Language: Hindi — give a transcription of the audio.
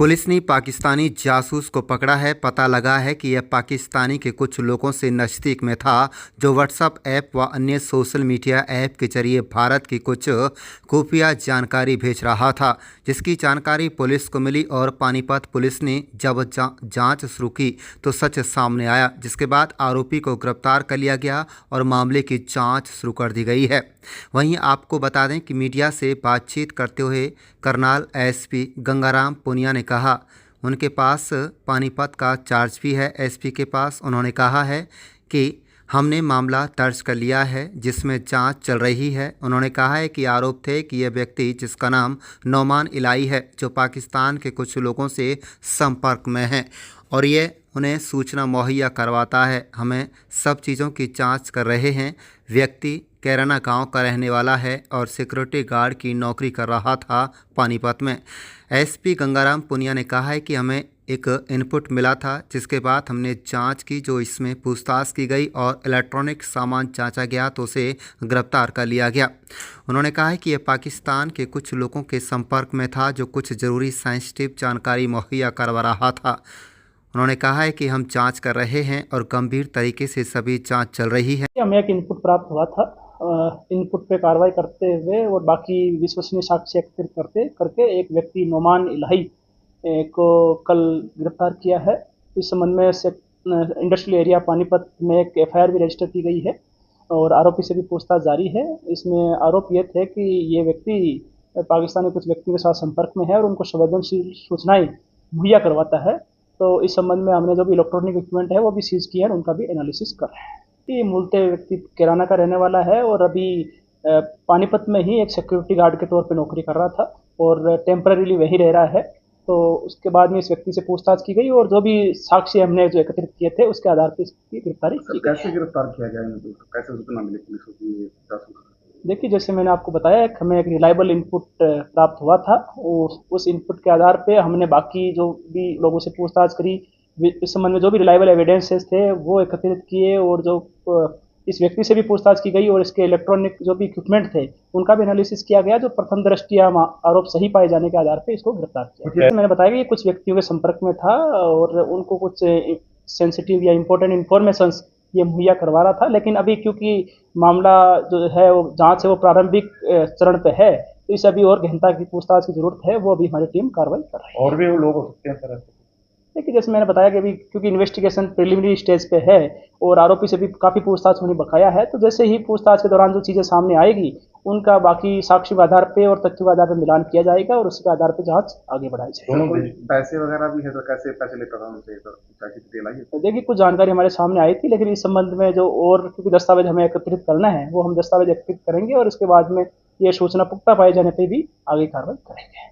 पुलिस ने पाकिस्तानी जासूस को पकड़ा है। पता लगा है कि यह पाकिस्तानी के कुछ लोगों से नज़दीक में था, जो व्हाट्सएप ऐप व अन्य सोशल मीडिया ऐप के जरिए भारत की कुछ खुफिया जानकारी भेज रहा था, जिसकी जानकारी पुलिस को मिली और पानीपत पुलिस ने जब जांच शुरू की तो सच सामने आया, जिसके बाद आरोपी को गिरफ्तार कर लिया गया और मामले की जाँच शुरू कर दी गई है। वहीं आपको बता दें कि मीडिया से बातचीत करते हुए करनाल एसपी गंगाराम पुनिया ने कहा उनके पास पानीपत का चार्ज भी है। एसपी के पास उन्होंने कहा है कि हमने मामला दर्ज कर लिया है, जिसमें जांच चल रही है। उन्होंने कहा है कि आरोप थे कि यह व्यक्ति, जिसका नाम नौमान इलाई है, जो पाकिस्तान के कुछ लोगों से संपर्क में है और ये उन्हें सूचना मुहैया करवाता है। हमें सब चीज़ों की जांच कर रहे हैं। व्यक्ति कैराना गांव का रहने वाला है और सिक्योरिटी गार्ड की नौकरी कर रहा था पानीपत में। एसपी गंगाराम पुनिया ने कहा है कि हमें एक इनपुट मिला था, जिसके बाद हमने जांच की, जो इसमें पूछताछ की गई और इलेक्ट्रॉनिक सामान जांचा गया तो उसे गिरफ्तार कर लिया गया। उन्होंने कहा है कि यह पाकिस्तान के कुछ लोगों के संपर्क में था, जो कुछ ज़रूरी सेंसिटिव जानकारी मुहैया करवा रहा था। उन्होंने कहा है कि हम जांच कर रहे हैं और गंभीर तरीके से सभी जांच चल रही है। हमें एक इनपुट प्राप्त हुआ था। इनपुट पे कार्रवाई करते हुए और बाकी विश्वसनीय साक्ष्य एकत्रित करके एक व्यक्ति नौमान इलाही को कल गिरफ्तार किया है। इस संबंध में इंडस्ट्रियल एरिया पानीपत में एक एफआईआर भी रजिस्टर की गई है और आरोपी से भी पूछताछ जारी है। इसमें आरोप ये थे कि ये व्यक्ति पाकिस्तान के कुछ व्यक्तियों के साथ संपर्क में है और उनको संवेदनशील सूचनाएं मुहैया करवाता है। तो इस संबंध में हमने जो भी इलेक्ट्रॉनिक इक्विपमेंट है वो भी सीज किया है और उनका भी एनालिसिस कर रहे हैं। ये मूलतः व्यक्ति किराना का रहने वाला है और अभी पानीपत में ही एक सिक्योरिटी गार्ड के तौर पे नौकरी कर रहा था और टेम्पररीली वहीं रह रहा है। तो उसके बाद में इस व्यक्ति से पूछताछ की गई और जो भी साक्ष्य हमने जो एकत्रित किए थे उसके आधार पर इसकी गिरफ्तारी की। कैसे गिरफ्तार किया गया, कैसे सूचना मिली पुलिस को? देखिए, जैसे मैंने आपको बताया, हमें एक रिलायबल इनपुट प्राप्त हुआ था। उस इनपुट के आधार पे हमने बाकी जो भी लोगों से पूछताछ करी, इस संबंध में जो भी रिलायबल एविडेंसेस थे वो एकत्रित किए और जो इस व्यक्ति से भी पूछताछ की गई और इसके इलेक्ट्रॉनिक जो भी इक्विपमेंट थे उनका भी एनालिसिस किया गया, जो प्रथम दृष्टया आरोप सही पाए जाने के आधार पर इसको गिरफ्तार किया। जैसे मैंने बताया कि ये कुछ व्यक्तियों के संपर्क में था और उनको कुछ सेंसिटिव या इम्पोर्टेंट इन्फॉर्मेशन ये मुहैया करवा रहा था। लेकिन अभी क्योंकि मामला जो है वो जांच है वो प्रारंभिक चरण पे है, तो इसे अभी और गहनता की पूछताछ की जरूरत है। वो अभी हमारी टीम कार्रवाई कर रही है। और भी लोग हो सकते हैं सर? देखिए, जैसे मैंने बताया कि अभी क्योंकि इन्वेस्टिगेशन प्रिलिमिनरी स्टेज पे है और आरोपी से भी काफ़ी पूछताछ होने बकाया है, तो जैसे ही पूछताछ के दौरान जो चीज़ें सामने आएगी उनका बाकी साक्ष्य के आधार पे और तथ्यों के आधार पर मिलान किया जाएगा और उसके आधार पर जांच आगे बढ़ाई जाएगी। पैसे वगैरह भी है तो कैसे पैसे लेकर आना चाहिए सर? तो देखिए, कुछ जानकारी हमारे सामने आई थी, लेकिन इस संबंध में जो और क्योंकि दस्तावेज हमें एकत्रित करना है वो हम दस्तावेज एकत्रित करेंगे और इसके बाद में ये सूचना पुख्ता पाए जाने पर भी आगे कार्रवाई करेंगे।